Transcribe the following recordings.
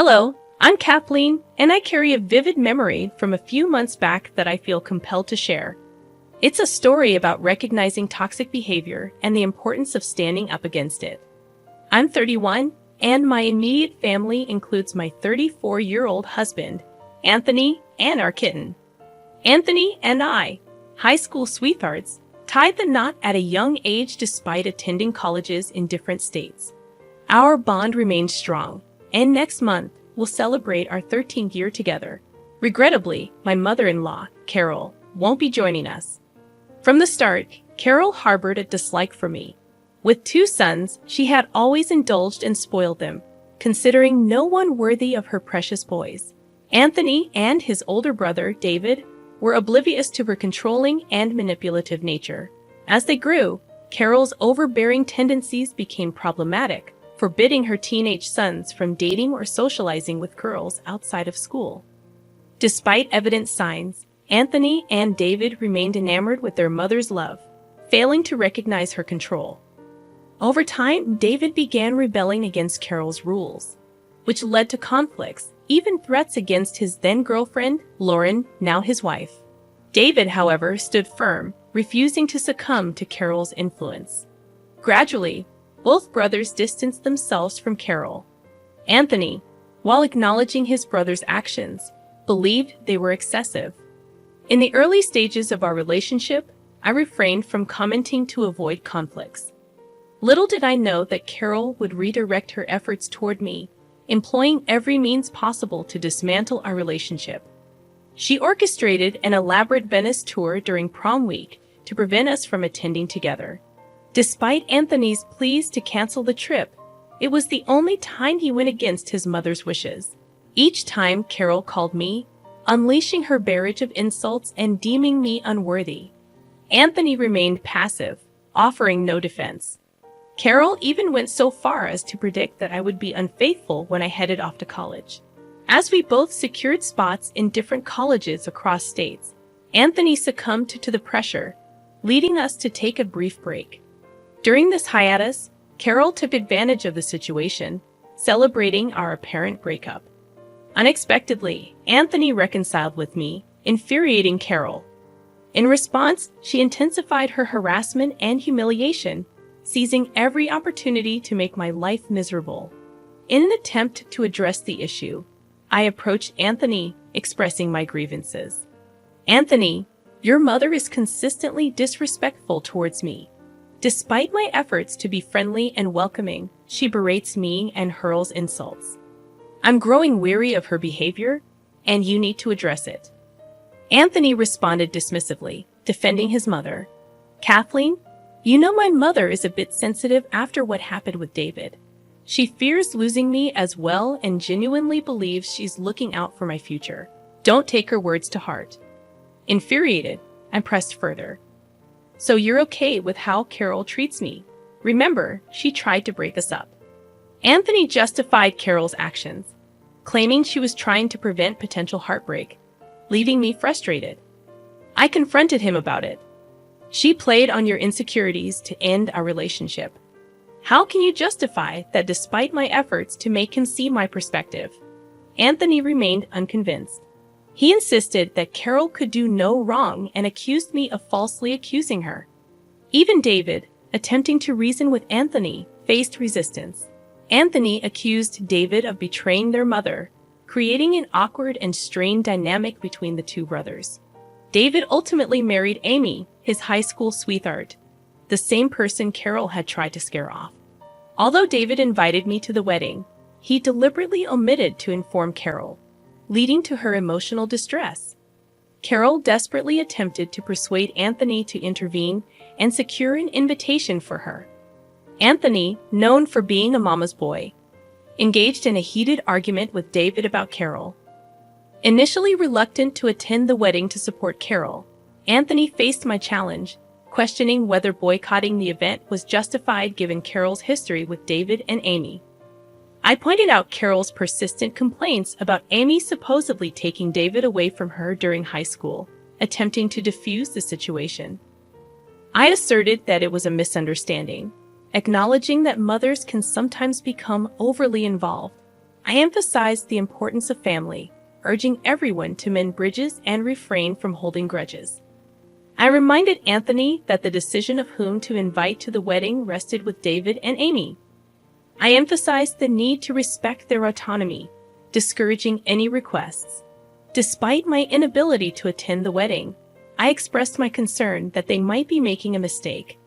Hello, I'm Kathleen, and I carry a vivid memory from a few months back that I feel compelled to share. It's a story about recognizing toxic behavior and the importance of standing up against it. I'm 31, and my immediate family includes my 34-year-old husband, Anthony, and our kitten. Anthony and I, high school sweethearts, tied the knot at a young age despite attending colleges in different states. Our bond remains strong, and next month we'll celebrate our 13th year together. Regrettably, my mother-in-law, Carol, won't be joining us. From the start, Carol harbored a dislike for me. With 2 sons, she had always indulged and spoiled them, considering no one worthy of her precious boys. Anthony and his older brother, David, were oblivious to her controlling and manipulative nature. As they grew, Carol's overbearing tendencies became problematic, forbidding her teenage sons from dating or socializing with girls outside of school. Despite evident signs, Anthony and David remained enamored with their mother's love, failing to recognize her control. Over time, David began rebelling against Carol's rules, which led to conflicts, even threats against his then-girlfriend, Lauren, now his wife. David, however, stood firm, refusing to succumb to Carol's influence. Gradually, both brothers distanced themselves from Carol. Anthony, while acknowledging his brother's actions, believed they were excessive. In the early stages of our relationship, I refrained from commenting to avoid conflicts. Little did I know that Carol would redirect her efforts toward me, employing every means possible to dismantle our relationship. She orchestrated an elaborate Venice tour during prom week to prevent us from attending together. Despite Anthony's pleas to cancel the trip, it was the only time he went against his mother's wishes. Each time Carol called me, unleashing her barrage of insults and deeming me unworthy. Anthony remained passive, offering no defense. Carol even went so far as to predict that I would be unfaithful when I headed off to college. As we both secured spots in different colleges across states, Anthony succumbed to the pressure, leading us to take a brief break. During this hiatus, Carol took advantage of the situation, celebrating our apparent breakup. Unexpectedly, Anthony reconciled with me, infuriating Carol. In response, she intensified her harassment and humiliation, seizing every opportunity to make my life miserable. In an attempt to address the issue, I approached Anthony, expressing my grievances. "Anthony, your mother is consistently disrespectful towards me. Despite my efforts to be friendly and welcoming, she berates me and hurls insults. I'm growing weary of her behavior, and you need to address it." Anthony responded dismissively, defending his mother. "Kathleen, you know my mother is a bit sensitive after what happened with David. She fears losing me as well and genuinely believes she's looking out for my future. Don't take her words to heart." Infuriated, I pressed further. "So you're okay with how Carol treats me? Remember, she tried to break us up." Anthony justified Carol's actions, claiming she was trying to prevent potential heartbreak, leaving me frustrated. I confronted him about it. "She played on your insecurities to end our relationship. How can you justify that despite my efforts to make him see my perspective?" Anthony remained unconvinced. He insisted that Carol could do no wrong and accused me of falsely accusing her. Even David, attempting to reason with Anthony, faced resistance. Anthony accused David of betraying their mother, creating an awkward and strained dynamic between the 2 brothers. David ultimately married Amy, his high school sweetheart, the same person Carol had tried to scare off. Although David invited me to the wedding, he deliberately omitted to inform Carol, leading to her emotional distress. Carol desperately attempted to persuade Anthony to intervene and secure an invitation for her. Anthony, known for being a mama's boy, engaged in a heated argument with David about Carol. Initially reluctant to attend the wedding to support Carol, Anthony faced my challenge, questioning whether boycotting the event was justified given Carol's history with David and Amy. I pointed out Carol's persistent complaints about Amy supposedly taking David away from her during high school, attempting to defuse the situation. I asserted that it was a misunderstanding, acknowledging that mothers can sometimes become overly involved. I emphasized the importance of family, urging everyone to mend bridges and refrain from holding grudges. I reminded Anthony that the decision of whom to invite to the wedding rested with David and Amy. I emphasized the need to respect their autonomy, discouraging any requests. Despite my inability to attend the wedding, I expressed my concern that they might be making a mistake.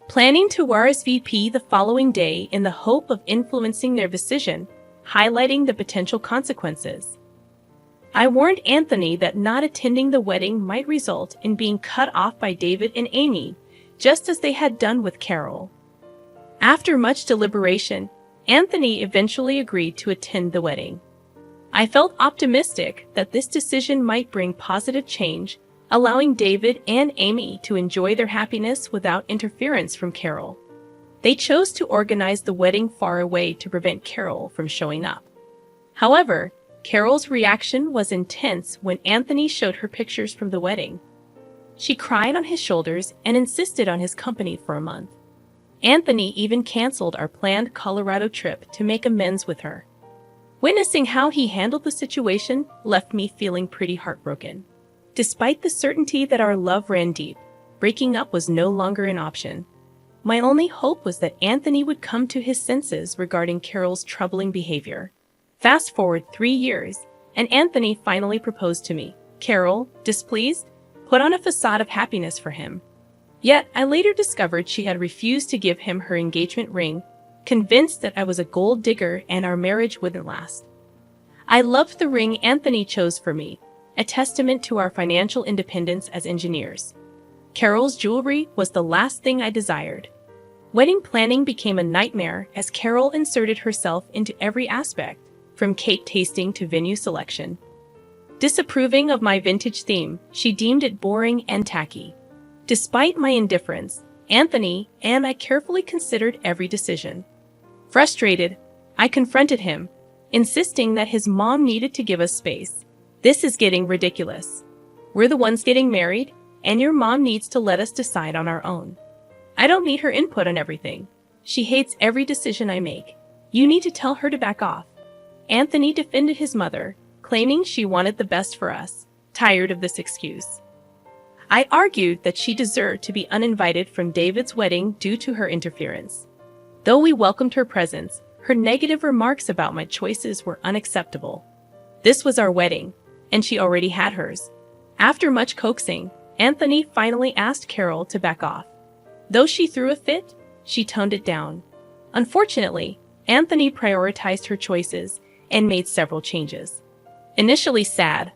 Planning to RSVP the following day in the hope of influencing their decision, highlighting the potential consequences. I warned Anthony that not attending the wedding might result in being cut off by David and Amy, just as they had done with Carol. After much deliberation, Anthony eventually agreed to attend the wedding. I felt optimistic that this decision might bring positive change, allowing David and Amy to enjoy their happiness without interference from Carol. They chose to organize the wedding far away to prevent Carol from showing up. However, Carol's reaction was intense when Anthony showed her pictures from the wedding. She cried on his shoulders and insisted on his company for a month. Anthony even canceled our planned Colorado trip to make amends with her. Witnessing how he handled the situation left me feeling pretty heartbroken. Despite the certainty that our love ran deep, breaking up was no longer an option. My only hope was that Anthony would come to his senses regarding Carol's troubling behavior. Fast forward 3 years, and Anthony finally proposed to me. Carol, displeased, put on a facade of happiness for him. Yet, I later discovered she had refused to give him her engagement ring, convinced that I was a gold digger and our marriage wouldn't last. I loved the ring Anthony chose for me, a testament to our financial independence as engineers. Carol's jewelry was the last thing I desired. Wedding planning became a nightmare as Carol inserted herself into every aspect, from cake tasting to venue selection. Disapproving of my vintage theme, she deemed it boring and tacky. Despite my indifference, Anthony and I carefully considered every decision. Frustrated, I confronted him, insisting that his mom needed to give us space. This is getting ridiculous. We're the ones getting married, and your mom needs to let us decide on our own. I don't need her input on everything. She hates every decision I make. You need to tell her to back off. Anthony defended his mother, claiming she wanted the best for us, tired of this excuse. I argued that she deserved to be uninvited from David's wedding due to her interference. Though we welcomed her presence, her negative remarks about my choices were unacceptable. This was our wedding, and she already had hers. After much coaxing, Anthony finally asked Carol to back off. Though she threw a fit, she toned it down. Unfortunately, Anthony prioritized her choices and made several changes. Initially sad,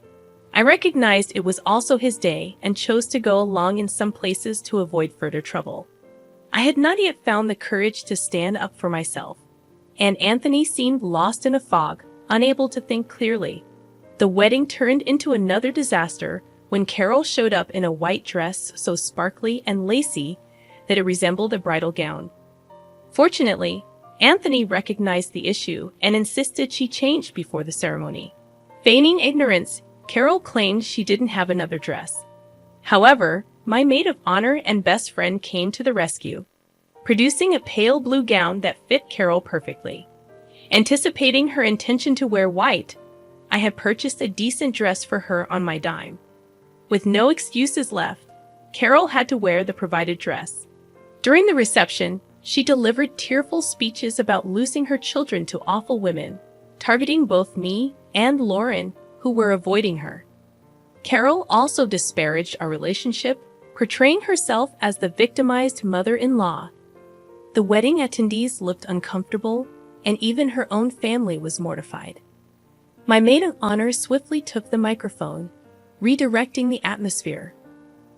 I recognized it was also his day and chose to go along in some places to avoid further trouble. I had not yet found the courage to stand up for myself, and Anthony seemed lost in a fog, unable to think clearly. The wedding turned into another disaster when Carol showed up in a white dress so sparkly and lacy that it resembled a bridal gown. Fortunately, Anthony recognized the issue and insisted she changed before the ceremony. Feigning ignorance, Carol claimed she didn't have another dress. However, my maid of honor and best friend came to the rescue, producing a pale blue gown that fit Carol perfectly. Anticipating her intention to wear white, I had purchased a decent dress for her on my dime. With no excuses left, Carol had to wear the provided dress. During the reception, she delivered tearful speeches about losing her children to awful women, targeting both me and Lauren, who were avoiding her. Carol also disparaged our relationship, portraying herself as the victimized mother-in-law. The wedding attendees looked uncomfortable, and even her own family was mortified. My maid of honor swiftly took the microphone, redirecting the atmosphere.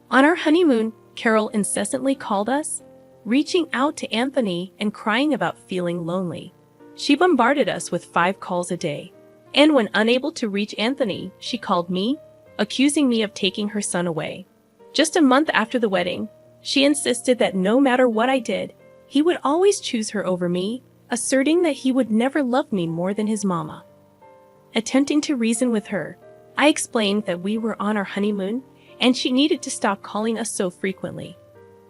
On our honeymoon, Carol incessantly called us, reaching out to Anthony and crying about feeling lonely. She bombarded us with 5 calls a day. And when unable to reach Anthony, she called me, accusing me of taking her son away. Just a month after the wedding, she insisted that no matter what I did, he would always choose her over me, asserting that he would never love me more than his mama. Attempting to reason with her, I explained that we were on our honeymoon and she needed to stop calling us so frequently.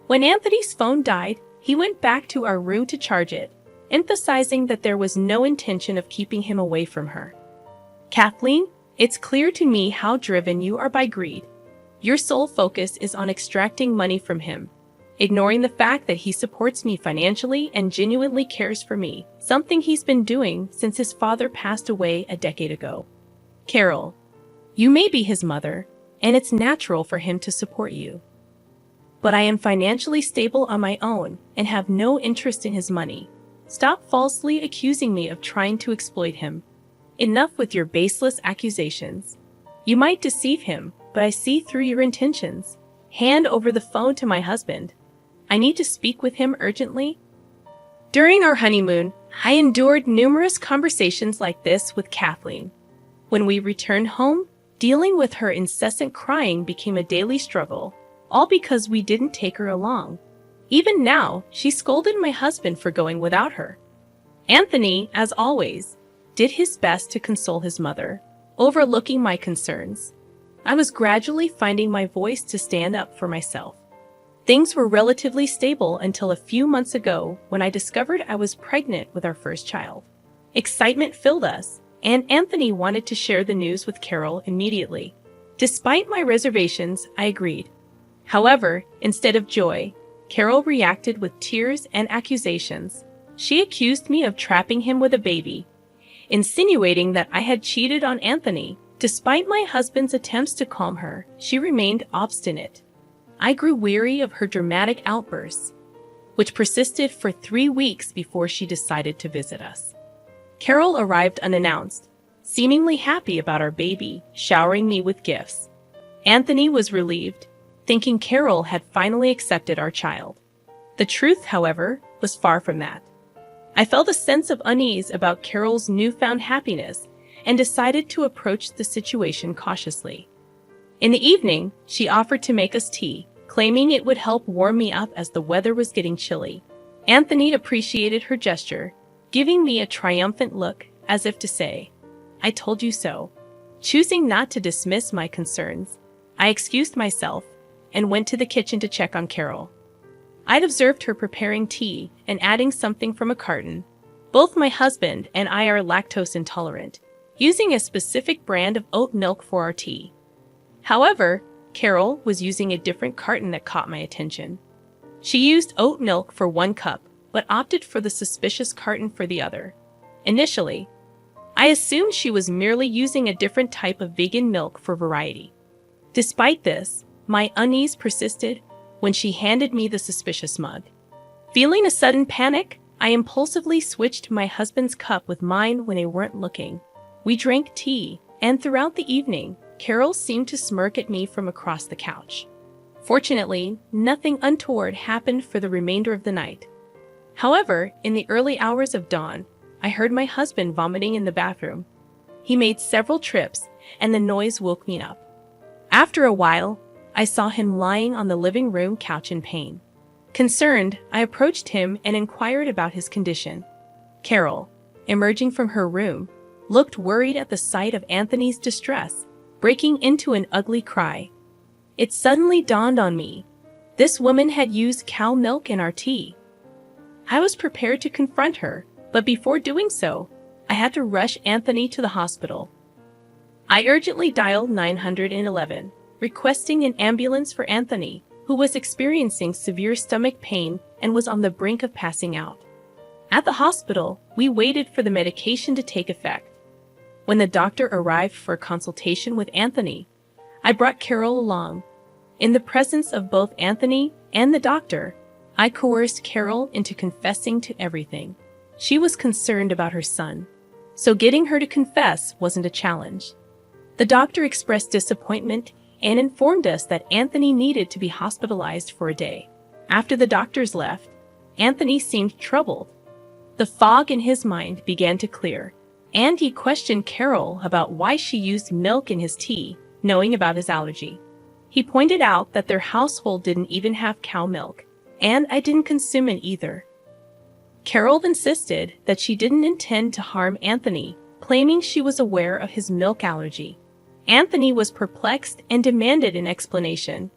When Anthony's phone died, he went back to our room to charge it, emphasizing that there was no intention of keeping him away from her. Kathleen, it's clear to me how driven you are by greed. Your sole focus is on extracting money from him, ignoring the fact that he supports me financially and genuinely cares for me, something he's been doing since his father passed away a decade ago. Carol, you may be his mother, and it's natural for him to support you. But I am financially stable on my own and have no interest in his money. Stop falsely accusing me of trying to exploit him. Enough with your baseless accusations. You might deceive him, but I see through your intentions. Hand over the phone to my husband. I need to speak with him urgently. During our honeymoon, I endured numerous conversations like this with Kathleen. When we returned home, dealing with her incessant crying became a daily struggle, all because we didn't take her along. Even now, she scolded my husband for going without her. Anthony, as always, did his best to console his mother, overlooking my concerns. I was gradually finding my voice to stand up for myself. Things were relatively stable until a few months ago when I discovered I was pregnant with our first child. Excitement filled us, and Anthony wanted to share the news with Carol immediately. Despite my reservations, I agreed. However, instead of joy, Carol reacted with tears and accusations. She accused me of trapping him with a baby, insinuating that I had cheated on Anthony. Despite my husband's attempts to calm her, she remained obstinate. I grew weary of her dramatic outbursts, which persisted for 3 weeks before she decided to visit us. Carol arrived unannounced, seemingly happy about our baby, showering me with gifts. Anthony was relieved, thinking Carol had finally accepted our child. The truth, however, was far from that. I felt a sense of unease about Carol's newfound happiness and decided to approach the situation cautiously. In the evening, she offered to make us tea, claiming it would help warm me up as the weather was getting chilly. Anthony appreciated her gesture, giving me a triumphant look as if to say, "I told you so." Choosing not to dismiss my concerns, I excused myself and went to the kitchen to check on Carol. I'd observed her preparing tea and adding something from a carton. Both my husband and I are lactose intolerant, using a specific brand of oat milk for our tea. However, Carol was using a different carton that caught my attention. She used oat milk for 1 cup, but opted for the suspicious carton for the other. Initially, I assumed she was merely using a different type of vegan milk for variety. Despite this, my unease persisted when she handed me the suspicious mug. Feeling a sudden panic, I impulsively switched my husband's cup with mine when they weren't looking. We drank tea, and throughout the evening, Carol seemed to smirk at me from across the couch. Fortunately, nothing untoward happened for the remainder of the night. However, in the early hours of dawn, I heard my husband vomiting in the bathroom. He made several trips, and the noise woke me up. After a while, I saw him lying on the living room couch in pain. Concerned, I approached him and inquired about his condition. Carol, emerging from her room, looked worried at the sight of Anthony's distress, breaking into an ugly cry. It suddenly dawned on me. This woman had used cow milk in our tea. I was prepared to confront her, but before doing so, I had to rush Anthony to the hospital. I urgently dialed 911, requesting an ambulance for Anthony, who was experiencing severe stomach pain and was on the brink of passing out. At the hospital, we waited for the medication to take effect. When the doctor arrived for a consultation with Anthony, I brought Carol along. In the presence of both Anthony and the doctor, I coerced Carol into confessing to everything. She was concerned about her son, so getting her to confess wasn't a challenge. The doctor expressed disappointment and informed us that Anthony needed to be hospitalized for a day. After the doctors left, Anthony seemed troubled. The fog in his mind began to clear, and he questioned Carol about why she used milk in his tea, knowing about his allergy. He pointed out that their household didn't even have cow milk, and I didn't consume it either. Carol insisted that she didn't intend to harm Anthony, claiming she was aware of his milk allergy. Anthony was perplexed and demanded an explanation.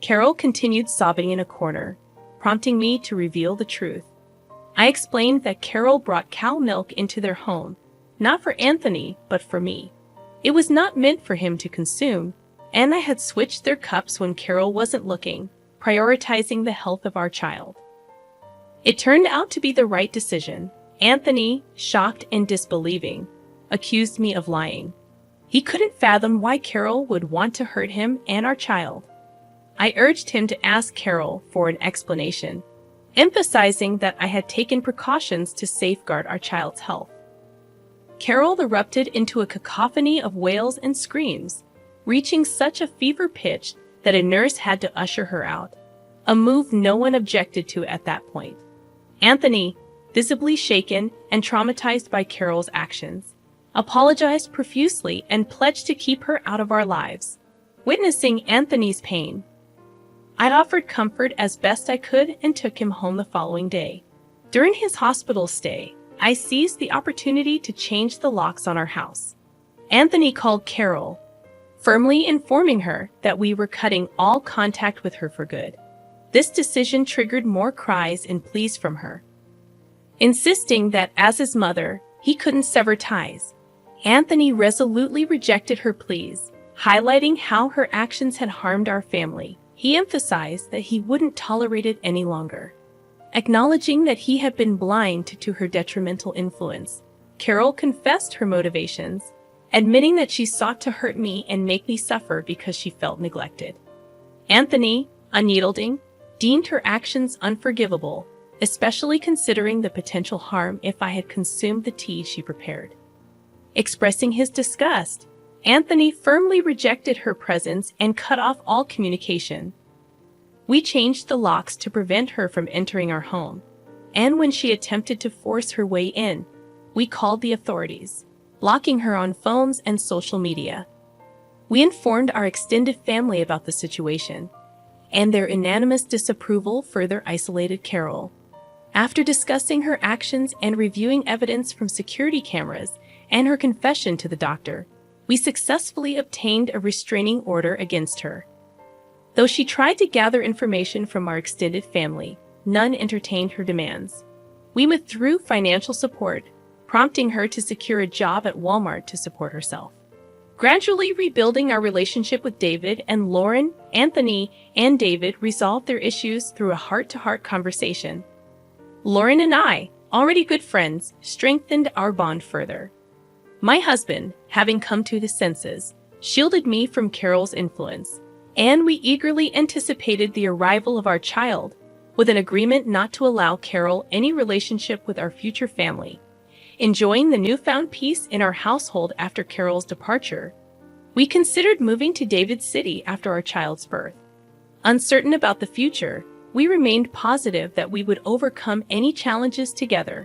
Carol continued sobbing in a corner, prompting me to reveal the truth. I explained that Carol brought cow milk into their home, not for Anthony, but for me. It was not meant for him to consume, and I had switched their cups when Carol wasn't looking, prioritizing the health of our child. It turned out to be the right decision. Anthony, shocked and disbelieving, accused me of lying. He couldn't fathom why Carol would want to hurt him and our child. I urged him to ask Carol for an explanation, emphasizing that I had taken precautions to safeguard our child's health. Carol erupted into a cacophony of wails and screams, reaching such a fever pitch that a nurse had to usher her out, a move no one objected to at that point. Anthony, visibly shaken and traumatized by Carol's actions, apologized profusely and pledged to keep her out of our lives. Witnessing Anthony's pain, I offered comfort as best I could and took him home the following day. During his hospital stay, I seized the opportunity to change the locks on our house. Anthony called Carol, firmly informing her that we were cutting all contact with her for good. This decision triggered more cries and pleas from her, insisting that as his mother, he couldn't sever ties. Anthony resolutely rejected her pleas, highlighting how her actions had harmed our family. He emphasized that he wouldn't tolerate it any longer. Acknowledging that he had been blind to her detrimental influence, Carol confessed her motivations, admitting that she sought to hurt me and make me suffer because she felt neglected. Anthony, unyielding, deemed her actions unforgivable, especially considering the potential harm if I had consumed the tea she prepared. Expressing his disgust, Anthony firmly rejected her presence and cut off all communication. We changed the locks to prevent her from entering our home, and when she attempted to force her way in, we called the authorities, blocking her on phones and social media. We informed our extended family about the situation, and their unanimous disapproval further isolated Carol. After discussing her actions and reviewing evidence from security cameras and her confession to the doctor, we successfully obtained a restraining order against her. Though she tried to gather information from our extended family, none entertained her demands. We withdrew financial support, prompting her to secure a job at Walmart to support herself. Gradually rebuilding our relationship with David and Lauren, Anthony and David resolved their issues through a heart-to-heart conversation. Lauren and I, already good friends, strengthened our bond further. My husband, having come to his senses, shielded me from Carol's influence, and we eagerly anticipated the arrival of our child, with an agreement not to allow Carol any relationship with our future family. Enjoying the newfound peace in our household after Carol's departure, we considered moving to David City after our child's birth. Uncertain about the future, we remained positive that we would overcome any challenges together.